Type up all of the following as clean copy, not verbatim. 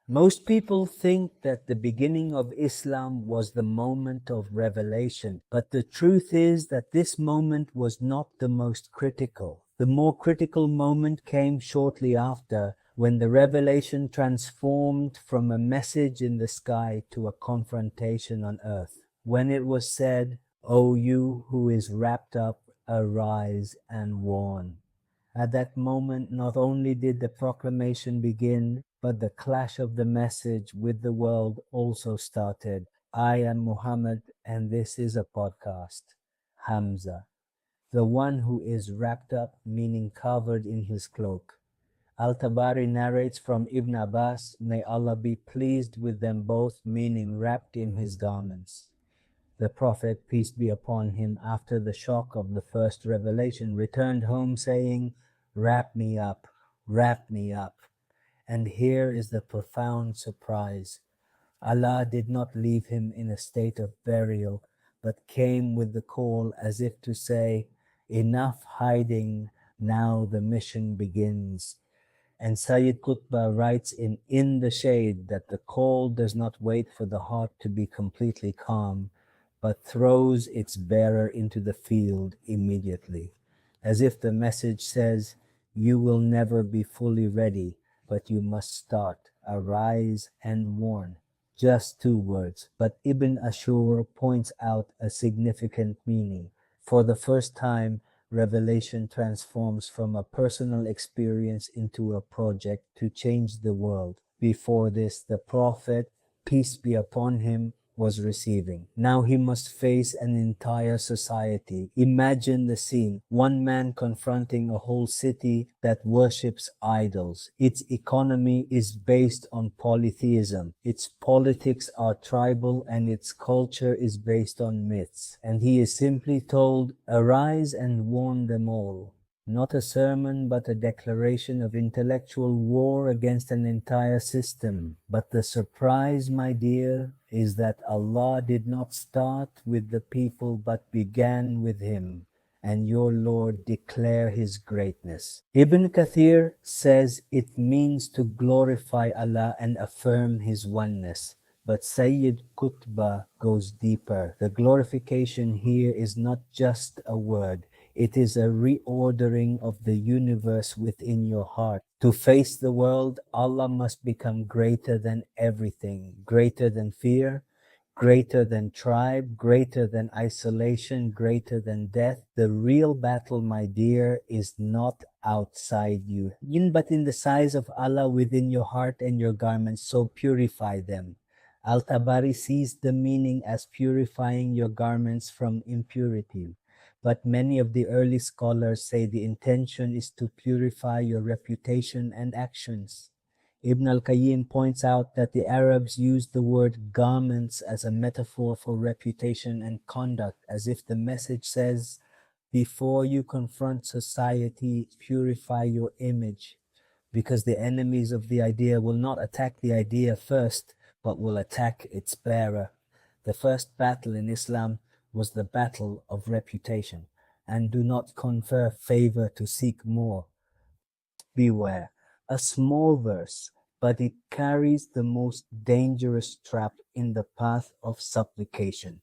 Most people think that the beginning of Islam was the moment of revelation, but the truth is that this moment was not the most critical. The more critical moment came shortly after, when the revelation transformed from a message in the sky to a confrontation on earth. When it was said, "O you who is wrapped up, arise and warn." At that moment, not only did the proclamation begin, but the clash of the message with the world also started. I am Muhammad, and this is a podcast. Hamza, the one who is wrapped up, meaning covered in his cloak. Al-Tabari narrates from Ibn Abbas, may Allah be pleased with them both, meaning wrapped in his garments. The Prophet, peace be upon him, after the shock of the first revelation, returned home saying, "Wrap me up, wrap me up." And here is the profound surprise. Allah did not leave him in a state of burial, but came with the call as if to say, "Enough hiding, now the mission begins." And Sayyid Qutb writes in the Shade that the call does not wait for the heart to be completely calm, but throws its bearer into the field immediately, as if the message says, "You will never be fully ready, but you must start. Arise and warn." Just 2 words, but Ibn Ashur points out a significant meaning. For the first time, revelation transforms from a personal experience into a project to change the world. Before this, the Prophet, peace be upon him, was receiving. Now he must face an entire society. Imagine the scene. One man confronting a whole city that worships idols. Its economy is based on polytheism. Its politics are tribal and its culture is based on myths. And he is simply told, "Arise and warn them all." Not a sermon, but a declaration of intellectual war against an entire system. But the surprise, my dear, is that Allah did not start with the people, but began with him. And your Lord declare his greatness. Ibn Kathir says it means to glorify Allah and affirm his oneness. But Sayyid Qutb goes deeper. The glorification here is not just a word. It is a reordering of the universe within your heart. To face the world, Allah must become greater than everything, greater than fear, greater than tribe, greater than isolation, greater than death. The real battle, my dear, is not outside you, but in the size of Allah within your heart and your garments, so purify them. Al-Tabari sees the meaning as purifying your garments from impurity. But many of the early scholars say the intention is to purify your reputation and actions. Ibn al-Qayyim points out that the Arabs used the word garments as a metaphor for reputation and conduct, as if the message says, before you confront society, purify your image, because the enemies of the idea will not attack the idea first, but will attack its bearer. The first battle in Islam was the battle of reputation, and do not confer favor to seek more. Beware. A small verse, but it carries the most dangerous trap in the path of supplication.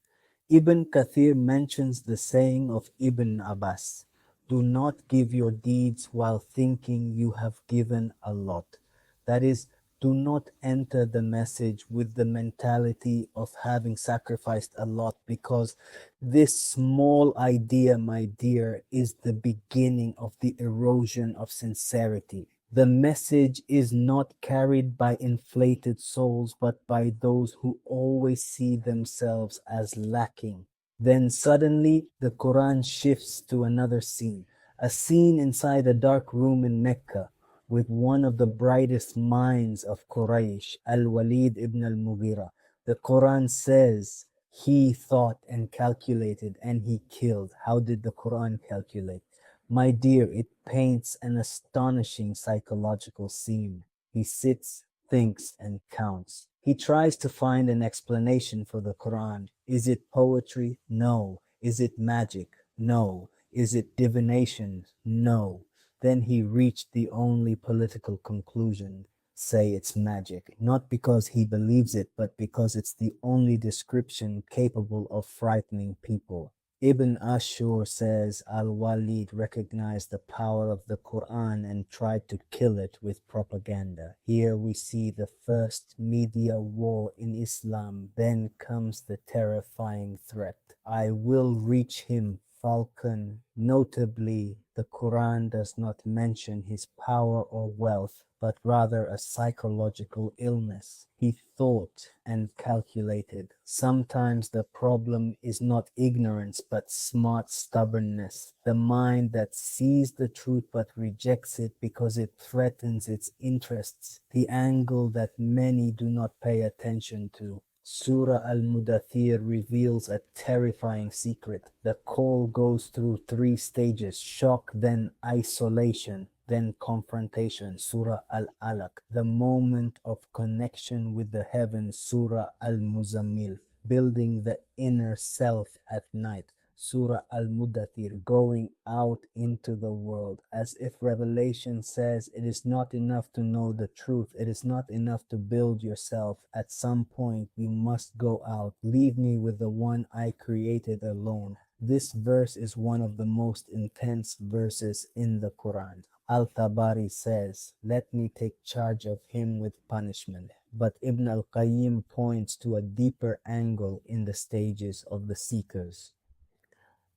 Ibn Kathir mentions the saying of Ibn Abbas, "Do not give your deeds while thinking you have given a lot." That is, do not enter the message with the mentality of having sacrificed a lot, because this small idea, my dear, is the beginning of the erosion of sincerity. The message is not carried by inflated souls, but by those who always see themselves as lacking. Then suddenly the Quran shifts to another scene, a scene inside a dark room in Mecca, with one of the brightest minds of Quraysh, Al-Walid ibn al-Mughira. The Quran says he thought and calculated and he killed. How did the Quran calculate? My dear, it paints an astonishing psychological scene. He sits, thinks, and counts. He tries to find an explanation for the Quran. Is it poetry? No. Is it magic? No. Is it divination? No. Then he reached the only political conclusion. say it's magic, not because he believes it, but because it's the only description capable of frightening people. Ibn Ashur says Al-Walid recognized the power of the Quran and tried to kill it with propaganda. Here we see the first media war in Islam. Then comes the terrifying threat. I will reach him, Falcon. Notably, the Quran does not mention his power or wealth, but rather a psychological illness. He thought and calculated. Sometimes the problem is not ignorance, but smart stubbornness. The mind that sees the truth but rejects it because it threatens its interests. The angle that many do not pay attention to. Surah Al-Muddathir reveals a terrifying secret. The call goes through three stages: shock, then isolation, then confrontation. Surah Al-Alaq, the moment of connection with the heavens. Surah Al-Muzammil, building the inner self at night. Surah Al-Muddathir, going out into the world, as if Revelation says it is not enough to know the truth. It is not enough to build yourself. At some point, you must go out. Leave me with the one I created alone. This verse is one of the most intense verses in the Quran. Al-Tabari says, let me take charge of him with punishment. But Ibn al-Qayyim points to a deeper angle in the stages of the seekers.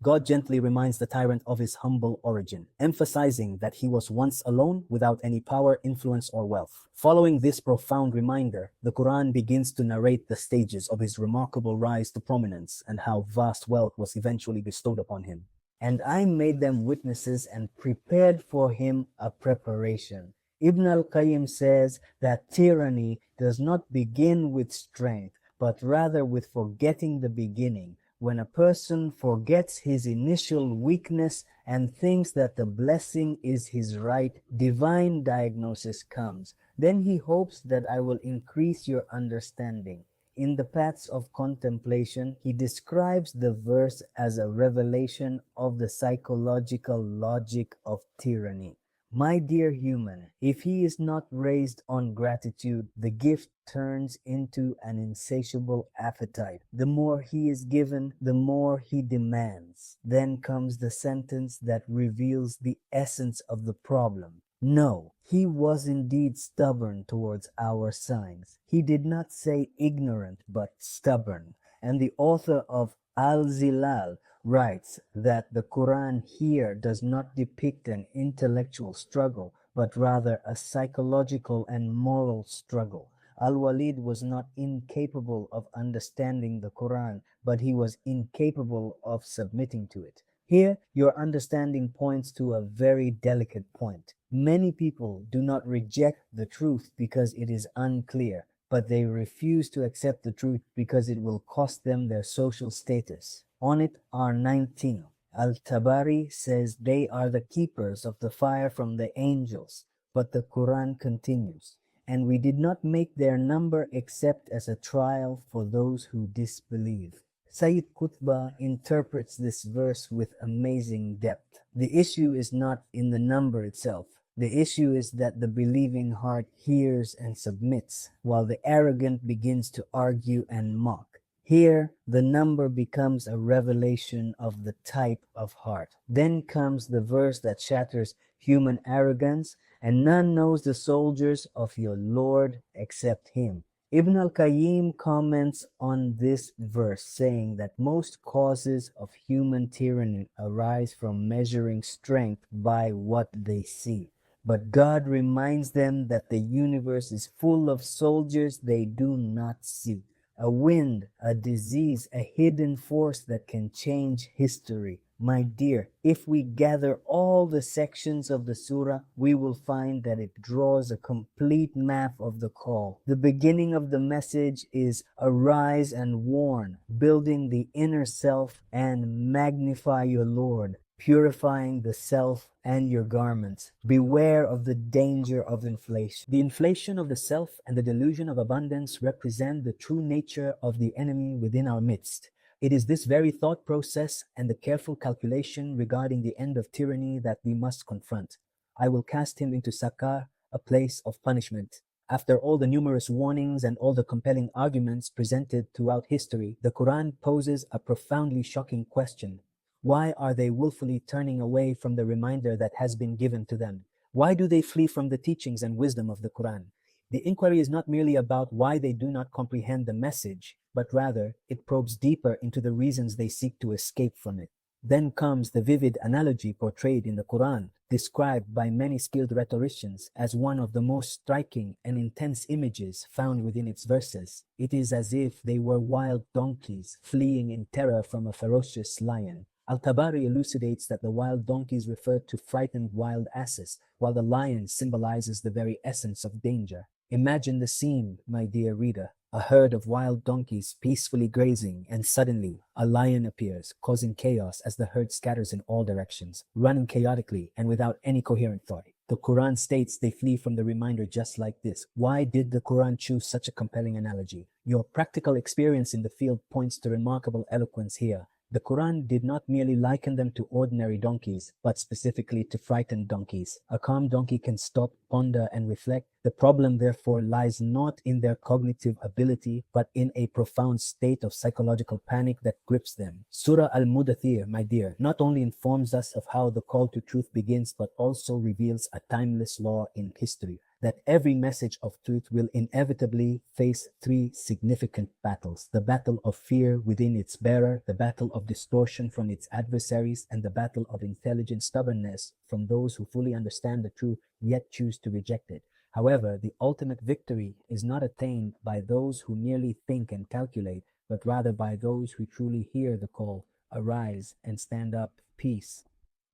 God gently reminds the tyrant of his humble origin, emphasizing that he was once alone without any power, influence, or wealth. Following this profound reminder, the Quran begins to narrate the stages of his remarkable rise to prominence and how vast wealth was eventually bestowed upon him. And I made them witnesses and prepared for him a preparation. Ibn al-Qayyim says that tyranny does not begin with strength, but rather with forgetting the beginning. When a person forgets his initial weakness and thinks that the blessing is his right, divine diagnosis comes. Then he hopes that I will increase your understanding. In the paths of contemplation, he describes the verse as a revelation of the psychological logic of tyranny. My dear human, if he is not raised on gratitude, the gift turns into an insatiable appetite. The more he is given, the more he demands. Then comes the sentence that reveals the essence of the problem. No, he was indeed stubborn towards our signs. He did not say ignorant, but stubborn. And the author of Al-Zilal writes that the Quran here does not depict an intellectual struggle, but rather a psychological and moral struggle. Al-Walid was not incapable of understanding the Quran, but he was incapable of submitting to it. Here, your understanding points to a very delicate point. Many people do not reject the truth because it is unclear, but they refuse to accept the truth because it will cost them their social status. On it are 19. Al-Tabari says they are the keepers of the fire from the angels, but the Quran continues, and we did not make their number except as a trial for those who disbelieve. Sayyid Qutb interprets this verse with amazing depth. The issue is not in the number itself. The issue is that the believing heart hears and submits, while the arrogant begins to argue and mock. Here, the number becomes a revelation of the type of heart. Then comes the verse that shatters human arrogance, and none knows the soldiers of your Lord except him. Ibn al-Qayyim comments on this verse, saying that most causes of human tyranny arise from measuring strength by what they see. But God reminds them that the universe is full of soldiers they do not see. A wind, a disease, a hidden force that can change history. My dear, if we gather all the sections of the surah, we will find that it draws a complete map of the call. The beginning of the message is arise and warn, building the inner self and magnify your Lord, purifying the self and your garments. Beware of the danger of inflation. The inflation of the self and the delusion of abundance represent the true nature of the enemy within our midst. It is this very thought process and the careful calculation regarding the end of tyranny that we must confront. I will cast him into Sakar, a place of punishment. After all the numerous warnings and all the compelling arguments presented throughout history, the Quran poses a profoundly shocking question. Why are they willfully turning away from the reminder that has been given to them? Why do they flee from the teachings and wisdom of the Quran? The inquiry is not merely about why they do not comprehend the message, but rather it probes deeper into the reasons they seek to escape from it. Then comes the vivid analogy portrayed in the Quran, described by many skilled rhetoricians as one of the most striking and intense images found within its verses. It is as if they were wild donkeys fleeing in terror from a ferocious lion. Al-Tabari elucidates that the wild donkeys refer to frightened wild asses, while the lion symbolizes the very essence of danger. Imagine the scene, my dear reader. A herd of wild donkeys peacefully grazing, and suddenly a lion appears, causing chaos as the herd scatters in all directions, running chaotically and without any coherent thought. The Quran states they flee from the reminder just like this. Why did the Quran choose such a compelling analogy? Your practical experience in the field points to remarkable eloquence here. The Quran did not merely liken them to ordinary donkeys, but specifically to frightened donkeys. A calm donkey can stop, ponder, and reflect. The problem, therefore, lies not in their cognitive ability, but in a profound state of psychological panic that grips them. Surah Al-Muddathir, my dear, not only informs us of how the call to truth begins, but also reveals a timeless law in history, that every message of truth will inevitably face three significant battles: the battle of fear within its bearer, the battle of distortion from its adversaries, and the battle of intelligent stubbornness from those who fully understand the truth yet choose to reject it. However, the ultimate victory is not attained by those who merely think and calculate, but rather by those who truly hear the call, arise and stand up, peace.